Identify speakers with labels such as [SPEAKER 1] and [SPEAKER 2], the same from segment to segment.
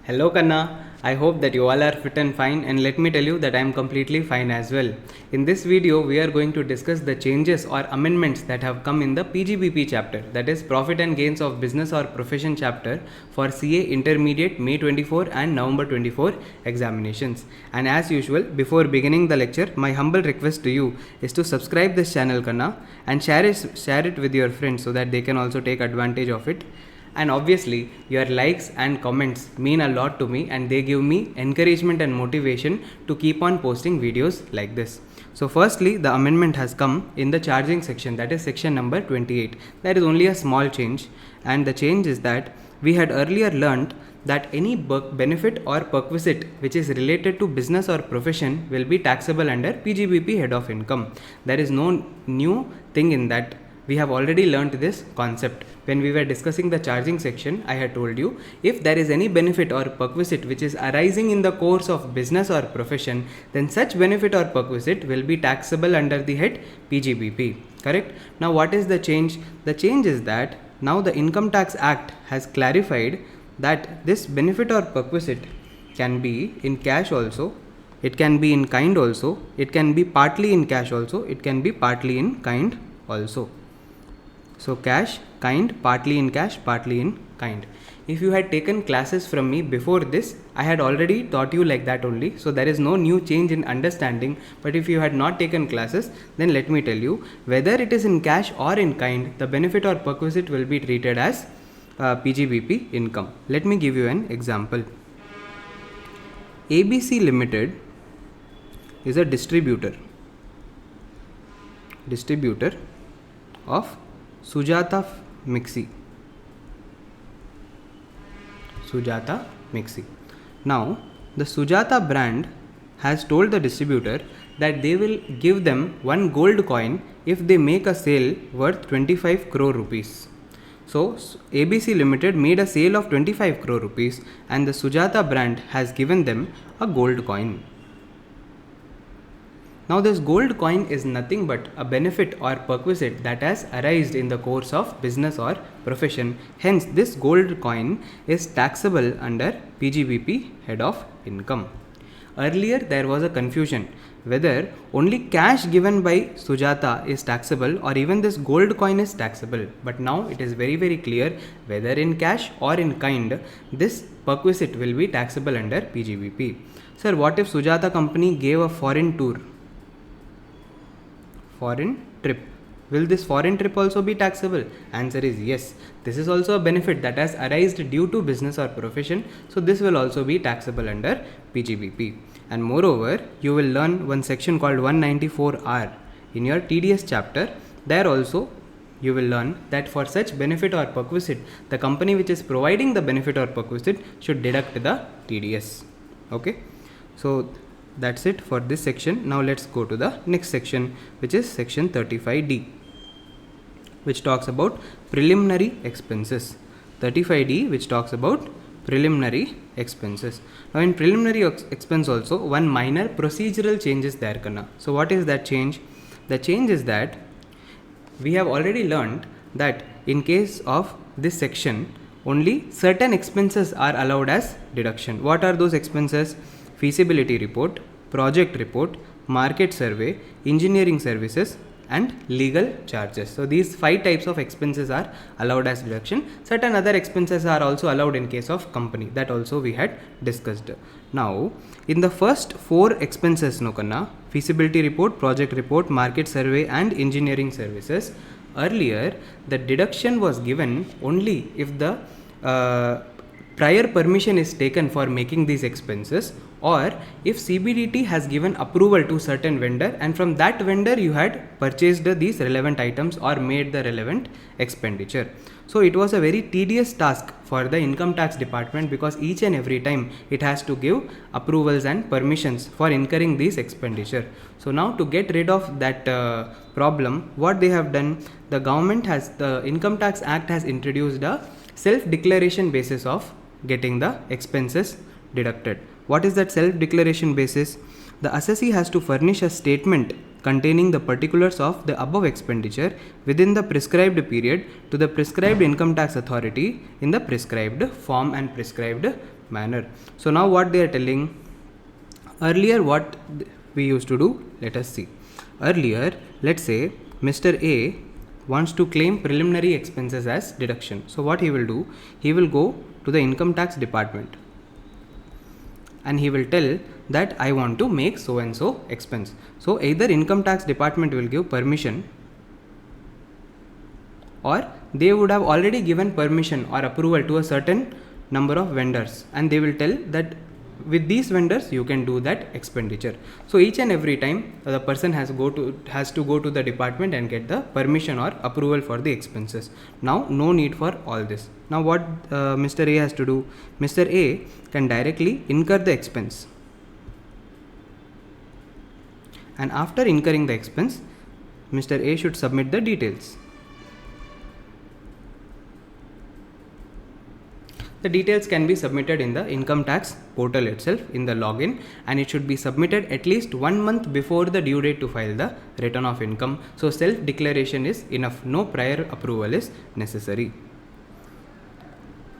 [SPEAKER 1] Hello Kanna, I hope that you all are fit and fine, and let me tell you that I am completely fine as well. In this video, we are going to discuss the changes or amendments that have come in the PGBP chapter, that is Profit and Gains of Business or Profession chapter for CA Intermediate May 24 and November 24 examinations. And as usual, before beginning the lecture, my humble request to you is to subscribe this channel Kanna and share it with your friends so that they can also take advantage of it. And obviously, your likes and comments mean a lot to me and they give me encouragement and motivation to keep on posting videos like this. So firstly, the amendment has come in the charging section, that is section number 28. That is only a small change, and the change is that we had earlier learnt that any benefit or perquisite which is related to business or profession will be taxable under PGBP head of income. There is no new thing in that. We have already learnt this concept. When we were discussing the charging section, I had told you if there is any benefit or perquisite which is arising in the course of business or profession, then such benefit or perquisite will be taxable under the head PGBP. Correct? Now what is the change? The change is that now the Income Tax Act has clarified that this benefit or perquisite can be in cash also, it can be in kind also, it can be partly in cash also, it can be partly in kind also. So cash, kind, partly in cash, partly in kind. If you had taken classes from me before this, I had already taught you like that only. So there is no new change in understanding. But if you had not taken classes, then let me tell you, whether it is in cash or in kind, the benefit or perquisite will be treated as PGBP income. Let me give you an example. ABC Limited is a distributor of Sujata Mixi. Now, the Sujata brand has told the distributor that they will give them one gold coin if they make a sale worth 25 crore rupees. So, ABC Limited made a sale of 25 crore rupees and the Sujata brand has given them a gold coin. Now this gold coin is nothing but a benefit or perquisite that has arisen in the course of business or profession. Hence this gold coin is taxable under PGBP head of income. Earlier there was a confusion whether only cash given by Sujata is taxable or even this gold coin is taxable. But now it is very clear whether in cash or in kind, this perquisite will be taxable under PGBP. Sir, what if Sujata company gave a foreign trip? Will this foreign trip also be taxable? Answer is yes. This is also a benefit that has arisen due to business or profession. So this will also be taxable under PGBP. And moreover, you will learn one section called 194R in your TDS chapter. There also you will learn that for such benefit or perquisite, the company which is providing the benefit or perquisite should deduct the TDS. Okay. So that's it for this section. Now let's go to the next section, which is section 35D, which talks about preliminary expenses. 35D, which talks about preliminary expenses. Now in preliminary expense also, one minor procedural change is there, Kanna. So what is that change? The change is that we have already learned that in case of this section, only certain expenses are allowed as deduction. What are those expenses? Feasibility report, project report, market survey, engineering services and legal charges. So these 5 types of expenses are allowed as deduction. Certain other expenses are also allowed in case of company. That also we had discussed. Now in the first 4 expenses, feasibility report, project report, market survey and engineering services, earlier the deduction was given only if the prior permission is taken for making these expenses, or if CBDT has given approval to certain vendor and from that vendor you had purchased these relevant items or made the relevant expenditure. So it was a very tedious task for the income tax department because each and every time it has to give approvals and permissions for incurring these expenditure. So now to get rid of that problem, what they have done, the Income Tax Act has introduced a self-declaration basis of getting the expenses deducted. What is that self-declaration basis? The assessee has to furnish a statement containing the particulars of the above expenditure within the prescribed period to the prescribed income tax authority in the prescribed form and prescribed manner. So now what they are telling, earlier what we used to do, let us see. Earlier, let's say Mr. A wants to claim preliminary expenses as deduction. So what he will do, he will go to the income tax department and he will tell that I want to make so and so expense. So either income tax department will give permission, or they would have already given permission or approval to a certain number of vendors, and they will tell that with these vendors you can do that expenditure. So each and every time the person has to go to the department and get the permission or approval for the expenses. Now no need for all this. Now what Mr. A has to do, Mr. A can directly incur the expense, and after incurring the expense, Mr. A should submit the details. The details can be submitted in the income tax portal itself in the login, and it should be submitted at least 1 month before the due date to file the return of income. So self declaration is enough, no prior approval is necessary.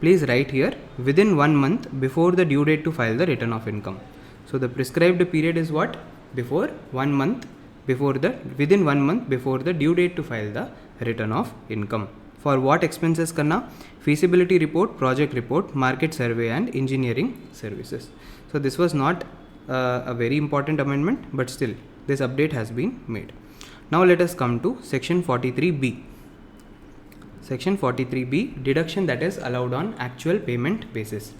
[SPEAKER 1] Please write here within 1 month before the due date to file the return of income. So the prescribed period is what? Before 1 month within 1 month before the due date to file the return of income. For what expenses karna? Feasibility report, project report, market survey and engineering services. So this was not a very important amendment, but still this update has been made. Now let us come to section 43B. Section 43B, deduction that is allowed on actual payment basis.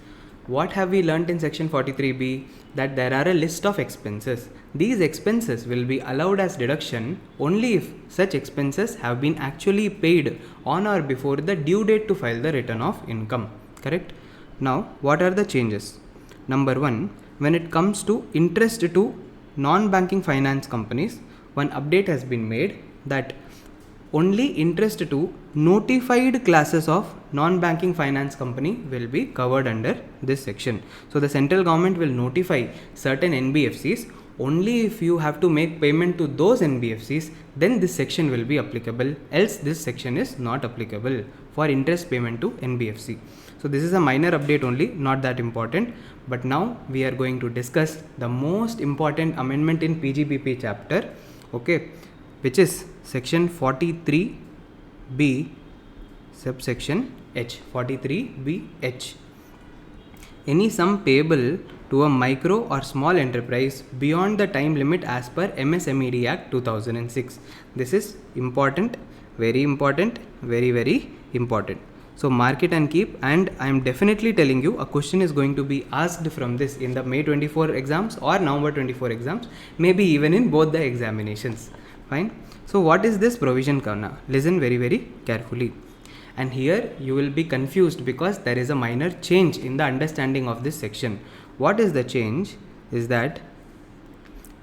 [SPEAKER 1] What have we learnt in section 43B? That there are a list of expenses. These expenses will be allowed as deduction only if such expenses have been actually paid on or before the due date to file the return of income. Correct? Now, what are the changes? Number 1, when it comes to interest to non-banking finance companies, one update has been made that only interest to notified classes of non-banking finance company will be covered under this section. So the central government will notify certain NBFCs. Only if you have to make payment to those NBFCs, then this section will be applicable, else this section is not applicable for interest payment to NBFC. So this is a minor update only, not that important. But now we are going to discuss the most important amendment in PGBP chapter, okay, which is section 43B subsection H, 43BH. Any sum payable to a micro or small enterprise beyond the time limit as per MSMED Act 2006. This is important, very important, very, very important. So mark it and keep, and I am definitely telling you a question is going to be asked from this in the May 24 exams or November 24 exams, maybe even in both the examinations. Fine. So what is this provision karna? Listen very, very carefully. And here you will be confused because there is a minor change in the understanding of this section. What is the change? Is that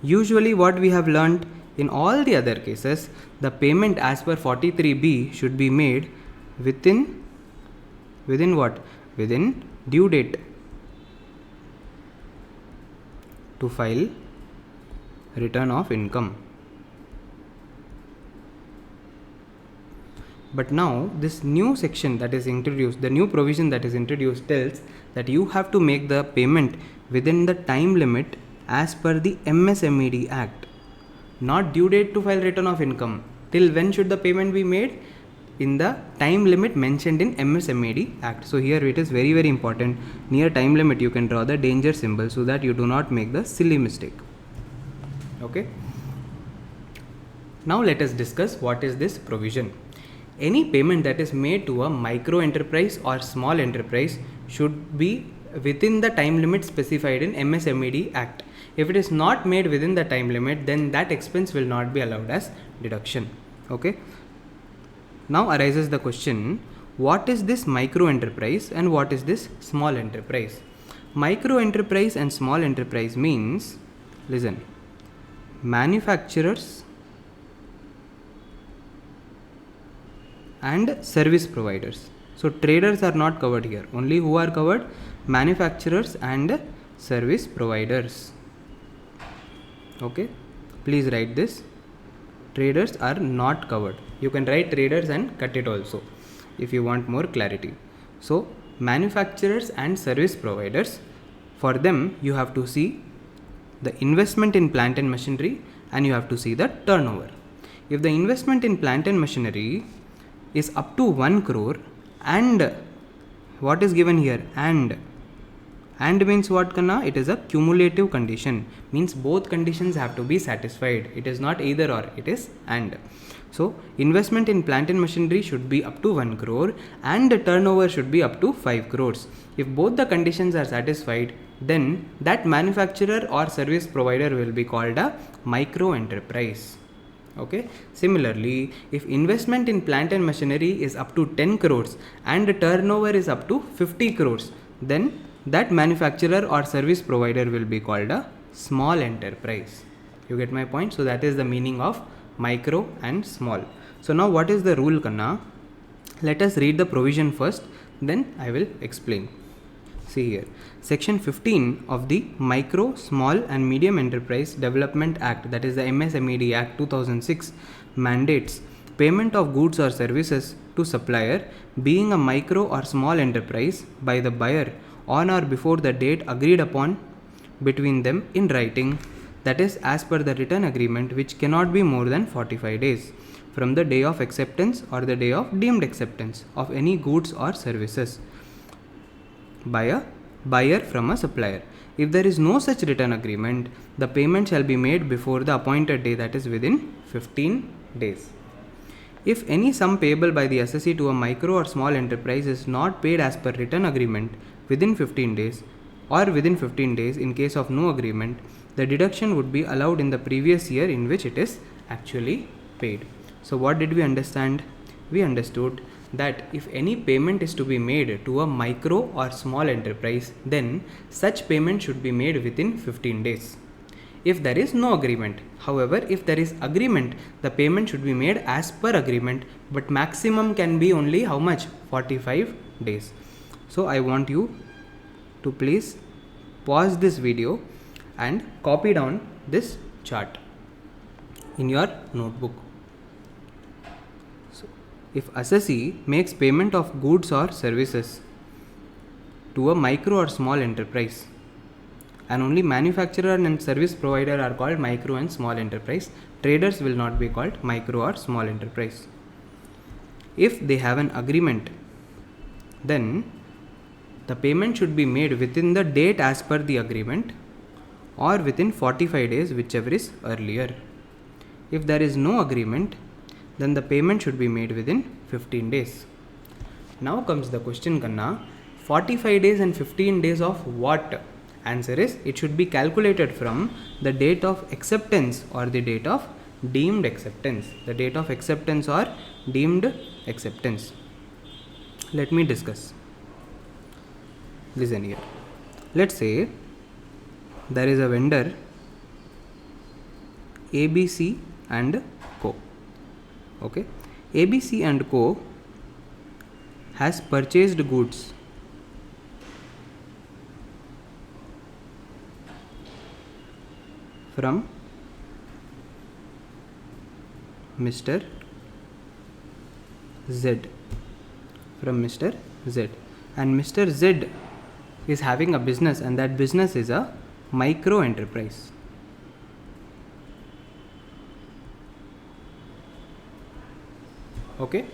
[SPEAKER 1] usually what we have learned in all the other cases, the payment as per 43B should be made within what? Within due date to file return of income. But now this new section that is introduced, the new provision that is introduced tells that you have to make the payment within the time limit as per the MSMED Act, not due date to file return of income. Till when should the payment be made? In the time limit mentioned in MSMED Act. So here it is very, very important. Near time limit you can draw the danger symbol so that you do not make the silly mistake. Okay. Now let us discuss what is this provision. Any payment that is made to a micro enterprise or small enterprise should be within the time limit specified in MSMED Act. If it is not made within the time limit, then that expense will not be allowed as deduction. Okay. Now arises the question, what is this micro enterprise and what is this small enterprise? Micro enterprise and small enterprise means, listen, manufacturers and service providers. So traders are not covered here. Only who are covered? Manufacturers and service providers. Okay. Please write this. Traders are not covered. You can write traders and cut it also if you want more clarity. So manufacturers and service providers, for them you have to see the investment in plant and machinery and you have to see the turnover. If the investment in plant and machinery is up to 1 crore and what is given here, and means what Kanna? It is a cumulative condition, means both conditions have to be satisfied. It is not either or, it is and. So investment in plant and machinery should be up to 1 crore and the turnover should be up to 5 crores. If both the conditions are satisfied, then that manufacturer or service provider will be called a micro enterprise. Okay. Similarly, if investment in plant and machinery is up to 10 crores and the turnover is up to 50 crores, then that manufacturer or service provider will be called a small enterprise. You get my point? So that is the meaning of micro and small. So now what is the rule, Kanna? Let us read the provision first, then I will explain. See here, section 15 of the Micro, Small and Medium Enterprise Development Act, that is the MSMED Act 2006, mandates payment of goods or services to supplier being a micro or small enterprise by the buyer on or before the date agreed upon between them in writing, that is as per the written agreement, which cannot be more than 45 days from the day of acceptance or the day of deemed acceptance of any goods or services by a buyer from a supplier. If there is no such written agreement, the payment shall be made before the appointed day, that is within 15 days. If any sum payable by the assessee to a micro or small enterprise is not paid as per written agreement within 15 days or within 15 days in case of no agreement, the deduction would be allowed in the previous year in which it is actually paid. So what did we understand? We understood that if any payment is to be made to a micro or small enterprise, then such payment should be made within 15 days. If there is no agreement, however, if there is agreement, the payment should be made as per agreement, but maximum can be only how much? 45 days. So I want you to please pause this video and copy down this chart in your notebook. So if assessee makes payment of goods or services to a micro or small enterprise, and only manufacturer and service provider are called micro and small enterprise, traders will not be called micro or small enterprise. If they have an agreement, then the payment should be made within the date as per the agreement or within 45 days, whichever is earlier. If there is no agreement, then the payment should be made within 15 days. Now comes the question, Kanna, 45 days and 15 days of what? Answer is, it should be calculated from the date of acceptance or the date of deemed acceptance. The date of acceptance or deemed acceptance. Let me discuss. Listen here. Let's say there is a vendor ABC and Co. Okay. ABC and Co. has purchased goods from Mr. Z. From Mr. Z. And Mr. Z is having a business, and that business is a micro enterprise. Okay.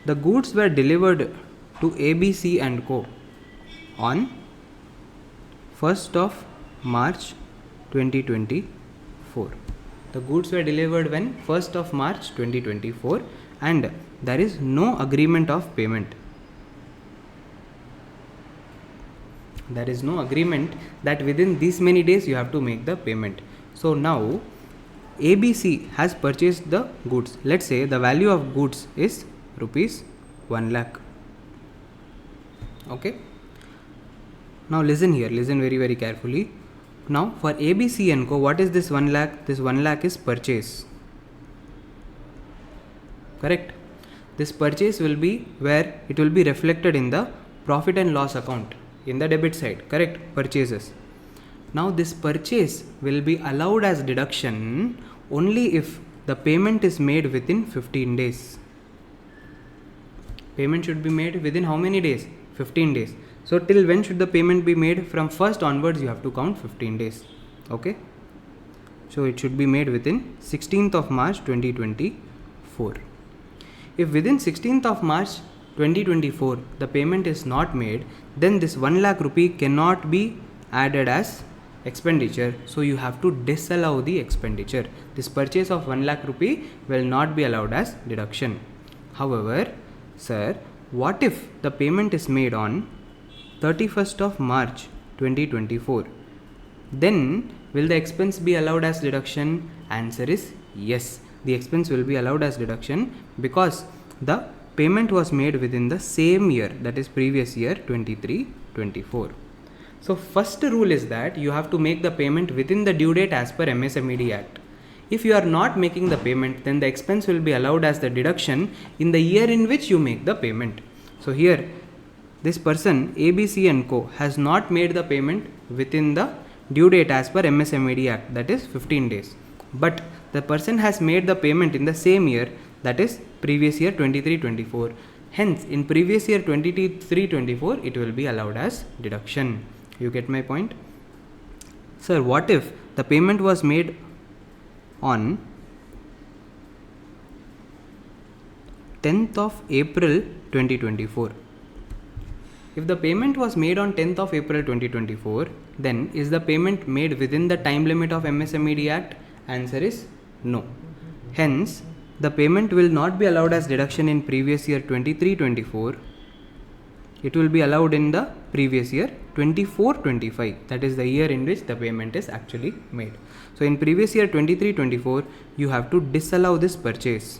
[SPEAKER 1] The goods were delivered to ABC and Co. on 1st of March 2024. The goods were delivered when? 1st of March 2024, and there is no agreement of payment. There is no agreement that within these many days you have to make the payment. So now ABC has purchased the goods. Let's say the value of goods is rupees 1 lakh. Okay. Now listen here, listen very, very carefully. Now for ABC and Co, what is this 1 lakh? This 1 lakh is purchase. Correct. This purchase will be where it will be reflected in the profit and loss account in the debit side. Correct. Purchases. Now this purchase will be allowed as deduction only if the payment is made within 15 days. Payment should be made within how many days? 15 days. So till when should the payment be made? From 1st onwards you have to count 15 days. Okay. So it should be made within 16th of March 2024. If within 16th of March 2024 the payment is not made, then this 1 lakh rupee cannot be added as expenditure. So you have to disallow the expenditure. This purchase of 1 lakh rupee will not be allowed as deduction. However, sir, what if the payment is made on 31st of March 2024? Then will the expense be allowed as deduction? Answer is yes. The expense will be allowed as deduction because the payment was made within the same year, that is previous year 23-24. So first rule is that you have to make the payment within the due date as per MSMED Act. If you are not making the payment, then the expense will be allowed as the deduction in the year in which you make the payment. So here this person ABC and Co has not made the payment within the due date as per MSMED Act, that is 15 days. But the person has made the payment in the same year, that is previous year 23-24. Hence in previous year 23-24 it will be allowed as deduction. You get my point? Sir, what if the payment was made on 10th of April 2024? If the payment was made on 10th of April 2024, then is the payment made within the time limit of MSMED Act? Answer is no. Hence, the payment will not be allowed as deduction in previous year 23-24. It will be allowed in the previous year 24-25. That is the year in which the payment is actually made. So in previous year 23-24, you have to disallow this purchase.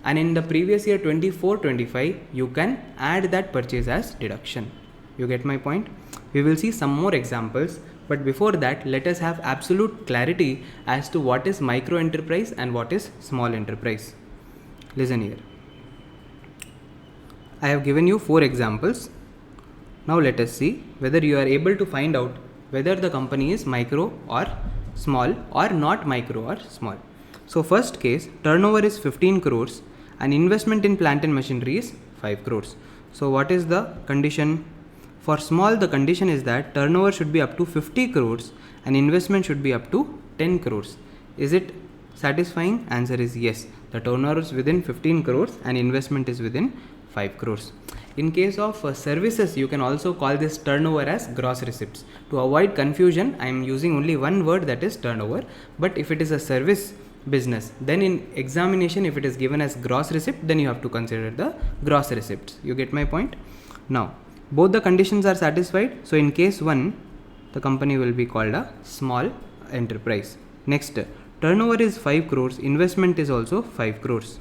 [SPEAKER 1] And in the previous year 24-25, you can add that purchase as deduction. You get my point? We will see some more examples, but before that, let us have absolute clarity as to what is micro enterprise and what is small enterprise. Listen here. I have given you 4 examples. Now let us see whether you are able to find out whether the company is micro or small or not micro or small. So first case, turnover is 15 crores and investment in plant and machinery is 5 crores. So what is the condition? For small, the condition is that turnover should be up to 50 crores and investment should be up to 10 crores. Is it satisfying? Answer is yes. The turnover is within 15 crores and investment is within 5 crores. In case of services, you can also call this turnover as gross receipts. To avoid confusion, I am using only one word, that is turnover. But if it is a service business, then in examination, if it is given as gross receipt, then you have to consider the gross receipts. You get my point? Now, both the conditions are satisfied. So in case 1, the company will be called a small enterprise. Next, turnover is 5 crores, investment is also 5 crores.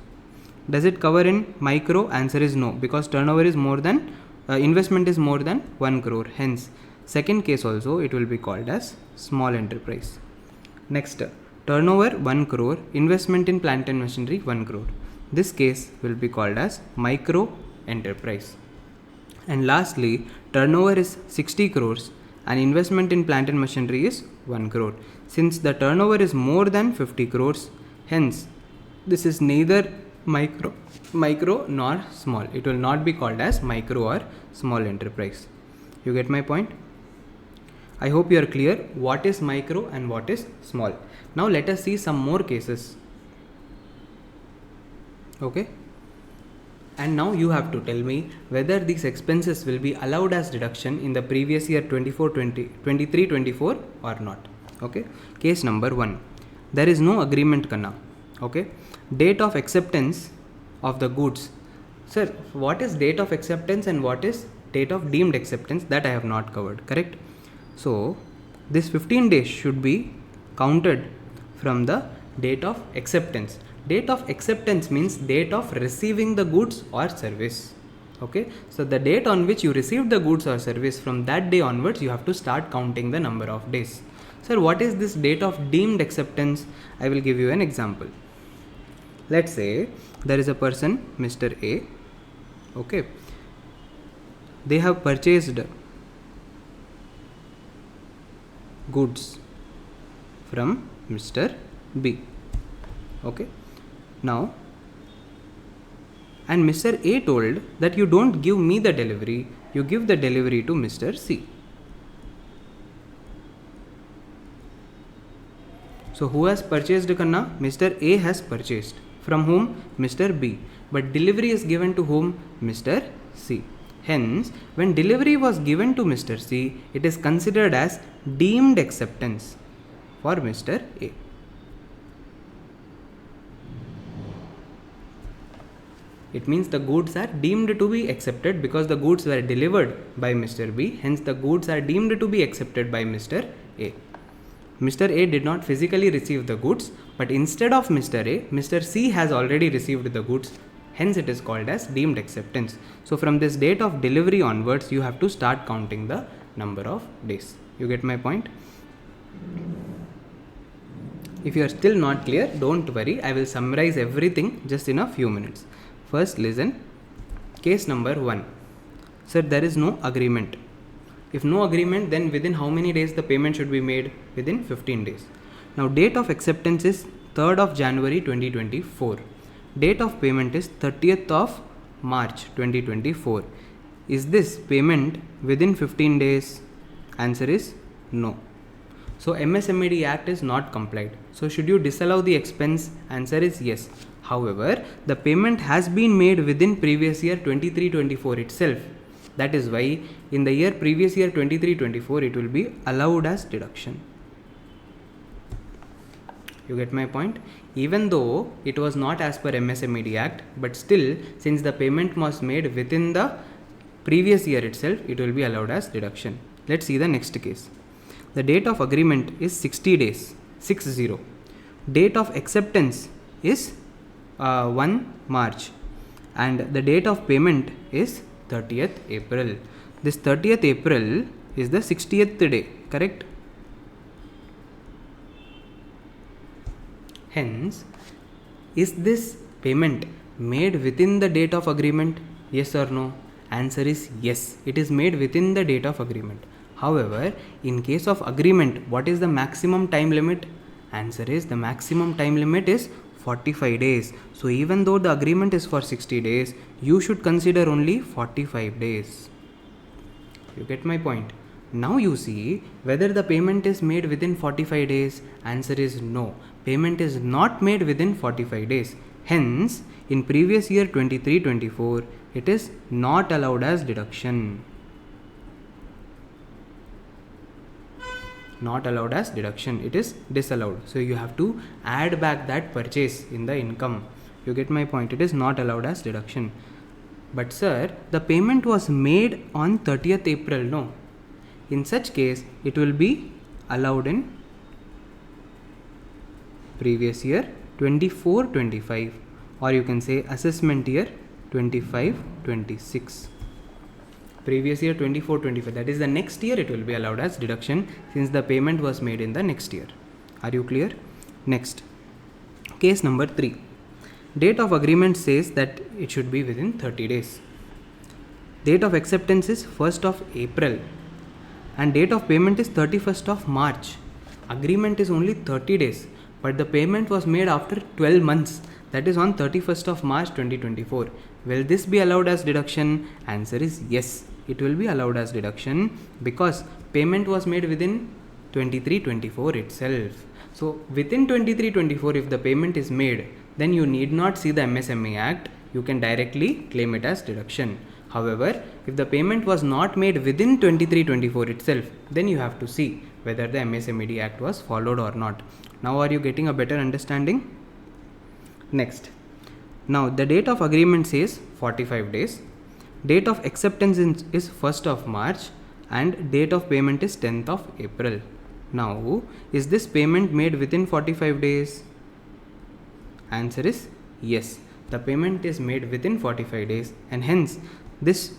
[SPEAKER 1] Does it cover in micro? Answer is no, because turnover is more than, investment is more than 1 crore. Hence, second case also it will be called as small enterprise. Next, turnover 1 crore, investment in plant and machinery 1 crore. This case will be called as micro enterprise. And lastly, turnover is 60 crores and investment in plant and machinery is 1 crore. Since the turnover is more than 50 crores, hence this is neither micro nor small. It will not be called as micro or small enterprise. You get my point? I hope you are clear what is micro and what is small. Now let us see some more cases. Okay? And now you have to tell me whether these expenses will be allowed as deduction in the previous year 23-24 or not. Okay? Case number 1. There is no agreement Kanna. Okay? Date of acceptance of the goods. Sir, what is date of acceptance and what is date of deemed acceptance? That I have not covered, correct? So, this 15 days should be counted from the date of acceptance. Date of acceptance means date of receiving the goods or service. Okay, so the date on which you received the goods or service, from that day onwards you have to start counting the number of days. Sir, what is this date of deemed acceptance? I will give you an example. Let's say there is a person, Mr. A. Okay, they have purchased goods from Mr. B. Okay, now And Mr. A told that you don't give me the delivery, you give the delivery to Mr. C. So who has purchased Kanna? Mr. A has purchased. From whom? Mr. B. But delivery is given to whom? Mr. C. Hence, when delivery was given to Mr. C, it is considered as deemed acceptance for Mr. A. It means the goods are deemed to be accepted because the goods were delivered by Mr. B. Hence, the goods are deemed to be accepted by Mr. A. Mr. A did not physically receive the goods, but instead of Mr. A, Mr. C has already received the goods. Hence, it is called as deemed acceptance. So, from this date of delivery onwards, you have to start counting the number of days. You get my point? If you are still not clear, don't worry. I will summarize everything just in a few minutes. First, listen. Case number 1. Sir, there is no agreement. If no agreement, then within how many days the payment should be made? Within 15 days. Now, date of acceptance is 3rd of January 2024. Date of payment is 30th of March 2024. Is this payment within 15 days? Answer is no. So, MSMED Act is not complied. So, should you disallow the expense? Answer is yes. However, the payment has been made within previous year 23-24 itself. That is why in the year previous year 23-24 it will be allowed as deduction. You get my point? Even though it was not as per MSMED Act, but still since the payment was made within the previous year itself, it will be allowed as deduction. Let's see the next case. The date of agreement is 60 days, 60. Date of acceptance is 1 March and the date of payment is 30th April. This 30th April is the 60th day, correct? Hence, is this payment made within the date of agreement? Yes or no? Answer is yes. It is made within the date of agreement. However, in case of agreement, what is the maximum time limit? Answer is the maximum time limit is 45 days. So, even though the agreement is for 60 days, you should consider only 45 days. You get my point? Now you see whether the payment is made within 45 days. Answer is no. Payment is not made within 45 days. Hence, in previous year 23-24, it is not allowed as deduction. Not allowed as deduction. It is disallowed. So, you have to add back that purchase in the income. You get my point? It is not allowed as deduction. But sir, the payment was made on 30th April. No. In such case, it will be allowed in previous year 24-25, or you can say assessment year 25-26. Previous year 24-25, that is the next year, it will be allowed as deduction since the payment was made in the next year. Are you clear? Next, case number 3. Date of agreement says that it should be within 30 days. Date of acceptance is 1st of April and date of payment is 31st of March. Agreement is only 30 days, but the payment was made after 12 months, that is on 31st of March 2024. Will this be allowed as deduction? Answer is yes. It will be allowed as deduction because payment was made within 23-24 itself. So within 23-24, if the payment is made, then you need not see the MSME Act. You can directly claim it as deduction. However, if the payment was not made within 23-24 itself, then you have to see whether the MSMED Act was followed or not. Now, are you getting a better understanding? Next. Now, the date of agreement says 45 days. Date of acceptance is 1st of March and date of payment is 10th of April. Now, is this payment made within 45 days? Answer is yes. The payment is made within 45 days and hence this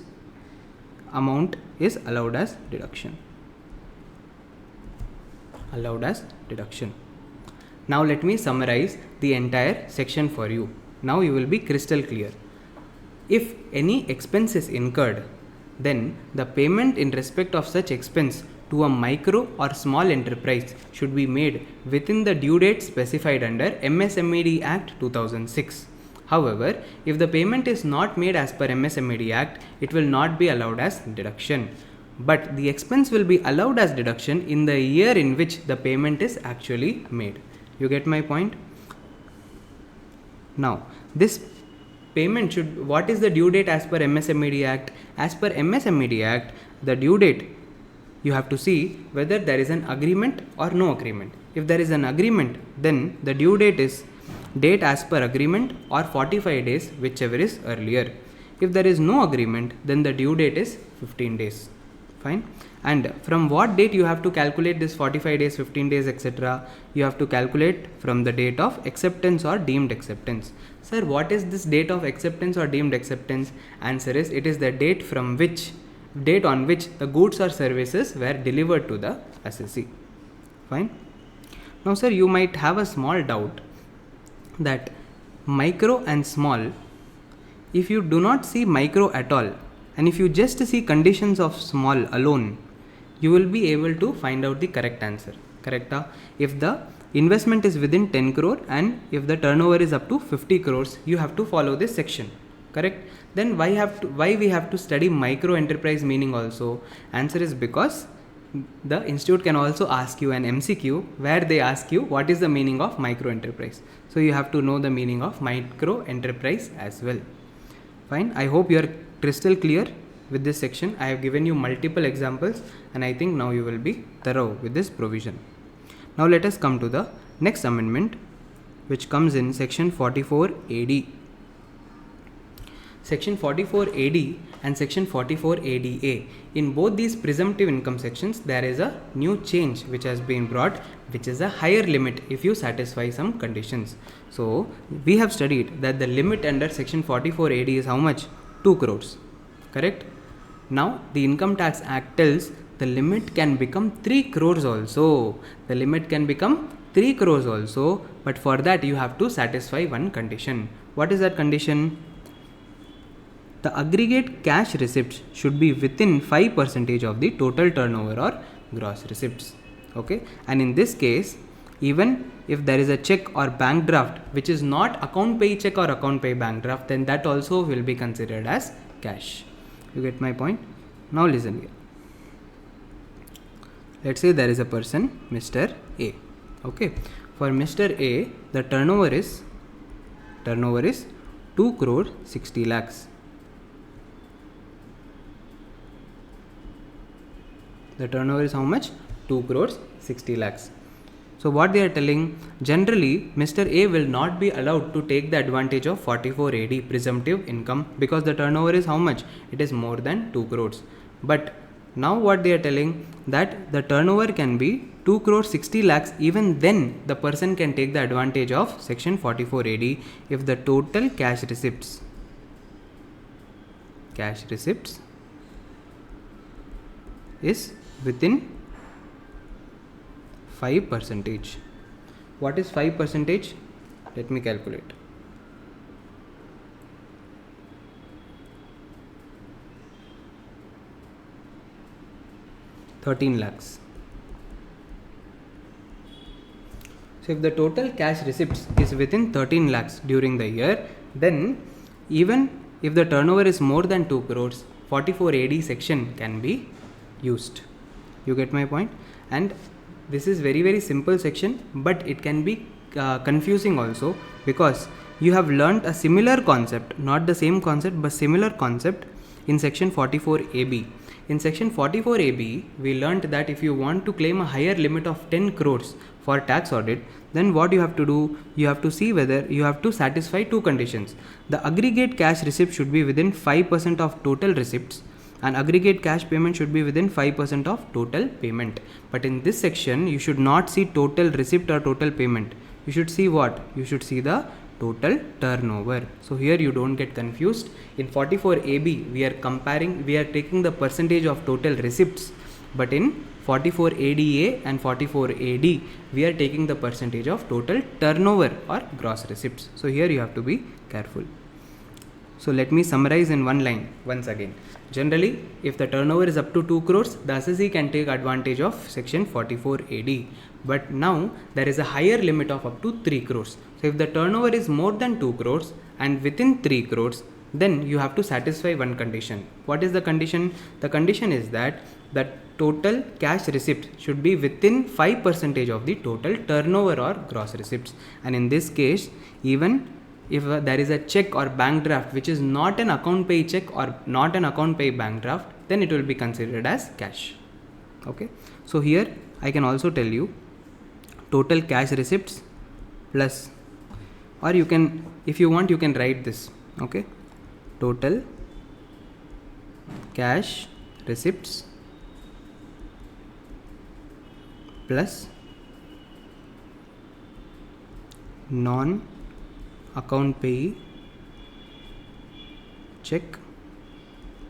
[SPEAKER 1] amount is allowed as deduction. Allowed as deduction. Now let me summarize the entire section for you. Now you will be crystal clear. If any expense is incurred, then the payment in respect of such expense to a micro or small enterprise should be made within the due date specified under MSMED Act 2006. However, if the payment is not made as per MSMED Act, it will not be allowed as deduction. But the expense will be allowed as deduction in the year in which the payment is actually made. You get my point? Now, this payment should, what is the due date as per MSMED Act? As per MSMED Act, the due date, you have to see whether there is an agreement or no agreement. If there is an agreement, then the due date is date as per agreement or 45 days, whichever is earlier. If there is no agreement, then the due date is 15 days. Fine. And from what date you have to calculate this 45 days, 15 days, etc. You have to calculate from the date of acceptance or deemed acceptance. Sir, what is this date of acceptance or deemed acceptance? Answer is, it is the date on which the goods or services were delivered to the assessee. Fine. Now sir, you might have a small doubt that micro and small, if you do not see micro at all, and if you just see conditions of small alone, you will be able to find out the correct answer. Correct? If the investment is within 10 crore and if the turnover is up to 50 crores, you have to follow this section. Correct? Then why we have to study micro enterprise meaning also? Answer is because the institute can also ask you an MCQ where they ask you what is the meaning of micro enterprise. So you have to know the meaning of micro enterprise as well. Fine. I hope you are crystal clear with this section. I have given you multiple examples and I think now you will be thorough with this provision. Now let us come to the next amendment, which comes in section 44 AD. Section 44 AD and section 44 ADA. In both these presumptive income sections, there is a new change which has been brought, which is a higher limit if you satisfy some conditions. So we have studied that the limit under section 44 AD is how much? 2 crores. Correct? Now the Income Tax Act tells the limit can become 3 crores also. The limit can become 3 crores also, but for that you have to satisfy one condition. What is that condition? The aggregate cash receipts should be within 5% of the total turnover or gross receipts. Okay, and in this case, even if there is a check or bank draft which is not account pay check or account pay bank draft, then that also will be considered as cash. You get my point? Now listen here. Let's say there is a person, Mr. A. Okay, for Mr. A, the turnover is 2 crore 60 lakhs. The turnover is how much? 2 crores 60 lakhs. So what they are telling, generally Mr. A will not be allowed to take the advantage of 44 AD presumptive income because the turnover is how much? It is more than 2 crores. But now what they are telling, that the turnover can be 2 crores 60 lakhs, even then the person can take the advantage of section 44 AD if the total cash receipts is within 5%. What is 5%? Let me calculate. $13 lakhs. So if the total cash receipts is within 13 lakhs during the year, then even if the turnover is more than 2 crores, 44 AD section can be used. You get my point? And this is very simple section, but it can be confusing also because you have learnt a similar concept, not the same concept but similar concept in section 44 AB. In section 44 AB, we learnt that if you want to claim a higher limit of 10 crores for tax audit, then what you have to do, you have to see whether you have to satisfy two conditions. The aggregate cash receipt should be within 5% of total receipts, and aggregate cash payment should be within 5% of total payment. But in this section, you should not see total receipt or total payment. You should see what? You should see the total turnover. So here you don't get confused. In 44 AB, we are taking the percentage of total receipts. But in 44 ADA and 44 AD, we are taking the percentage of total turnover or gross receipts. So here you have to be careful. So let me summarize in one line once again. Generally, if the turnover is up to 2 crores, the assessee can take advantage of section 44 AD. But now there is a higher limit of up to 3 crores. So So if the turnover is more than 2 crores and within 3 crores, then you have to satisfy one condition. What is the condition? The condition is that the total cash receipts should be within 5% of the total turnover or gross receipts. And in this case, even if there is a check or bank draft which is not an account pay check or not an account pay bank draft, then it will be considered as cash. Okay. So here I can also tell you total cash receipts plus, or you can, if you want, you can write this. Okay. Total cash receipts plus non account payee check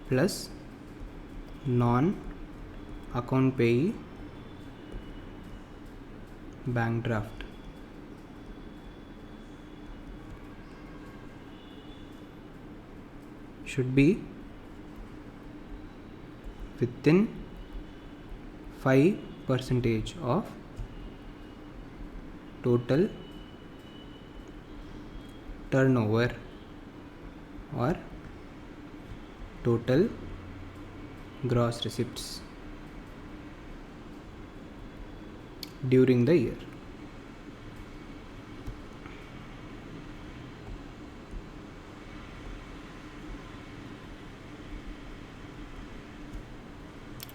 [SPEAKER 1] plus non account payee bank draft. Should be within 5% of total turnover or total gross receipts during the year.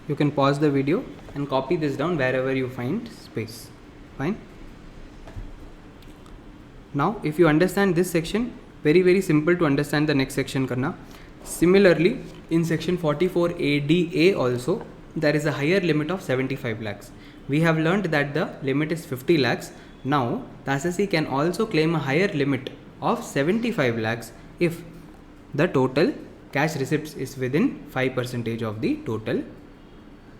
[SPEAKER 1] You can pause the video and copy this down wherever you find space. Fine. Now, if you understand this section, very simple to understand the next section karna. Similarly, in section 44ADA also, there is a higher limit of 75 lakhs. We have learned that the limit is 50 lakhs. Now, the assessee can also claim a higher limit of 75 lakhs if the total cash receipts is within 5% of the total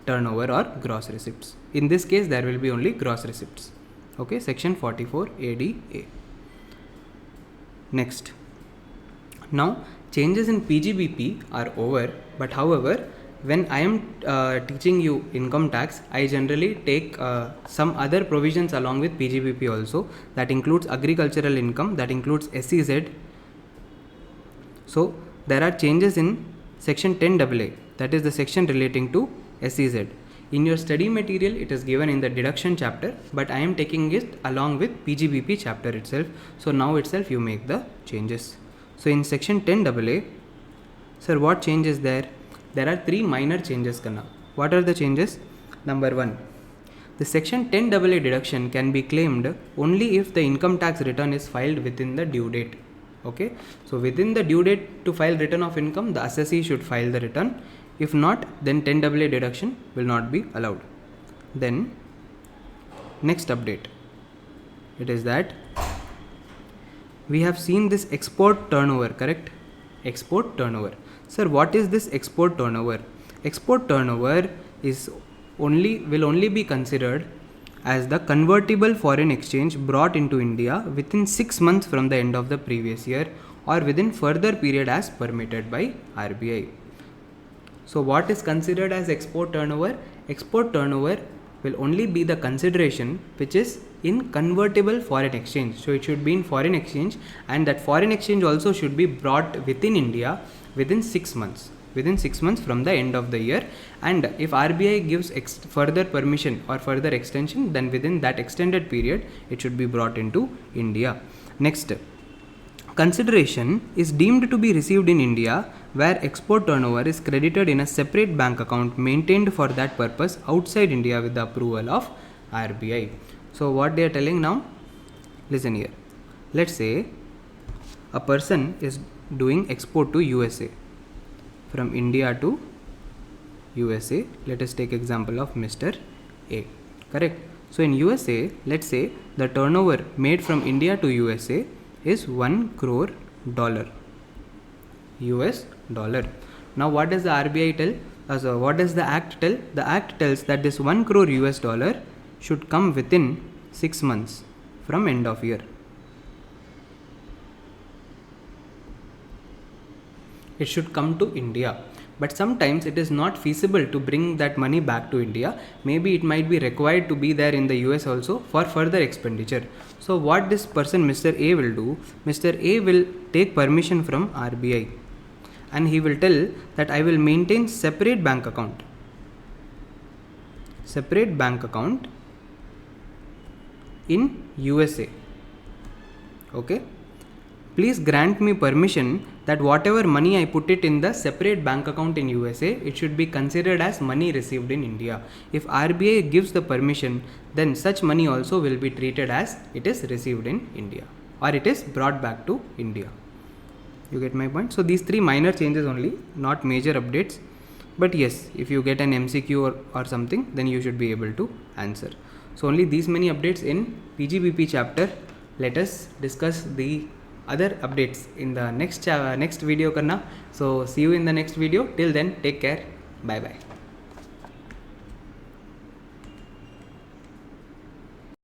[SPEAKER 1] turnover or gross receipts. In this case, there will be only gross receipts. Okay, section 44ADA. Next. Now, changes in PGBP are over, but however, when I am teaching you income tax, I generally take some other provisions along with PGBP also. That includes agricultural income, that includes SEZ. So, there are changes in section 10AA, that is the section relating to SEZ. In your study material, it is given in the deduction chapter, but I am taking it along with PGBP chapter itself. So now itself you make the changes. So in section 10AA, sir, what change is there? There are 3 minor changes karna. What are the changes? Number 1, the section 10AA deduction can be claimed only if the income tax return is filed within the due date. Okay, so within the due date to file return of income, the assessee should file the return. If not, then 10AA deduction will not be allowed. Then next update, it is that we have seen this export turnover, correct? Export turnover. Sir, what is this export turnover? Export turnover will only be considered as the convertible foreign exchange brought into India within 6 months from the end of the previous year or within further period as permitted by RBI. So what is considered as export turnover? Export turnover will only be the consideration which is in convertible foreign exchange. So it should be in foreign exchange, and that foreign exchange also should be brought within India within 6 months. Within 6 months from the end of the year, and if RBI gives further permission or further extension, then within that extended period it should be brought into India. Next, consideration is deemed to be received in India where export turnover is credited in a separate bank account maintained for that purpose outside India with the approval of RBI. So what they are telling now, listen here. Let's say a person is doing export to USA. From India to USA, let us take example of Mr. A, correct? So in USA, let's say the turnover made from India to USA is $1 crore, US dollar. Now what does the RBI tell? So what does the act tell? The act tells that this 1 crore US dollar should come within 6 months from end of year. It should come to India. but sometimes it is not feasible to bring that money back to India. Maybe it might be required to be there in the US also for further expenditure. So what this person Mr. A will do, Mr. A will take permission from RBI and he will tell that I will maintain separate bank account in USA. Okay, please grant me permission that whatever money I put it in the separate bank account in USA, it should be considered as money received in India. If RBI gives the permission, then such money also will be treated as it is received in India or it is brought back to India. You get my point? So these three minor changes only, not major updates. But yes, if you get an MCQ or something, then you should be able to answer. So only these many updates in PGBP chapter. Let us discuss the other updates in the next video karna. So see you in the next video. Till then, take care. Bye bye.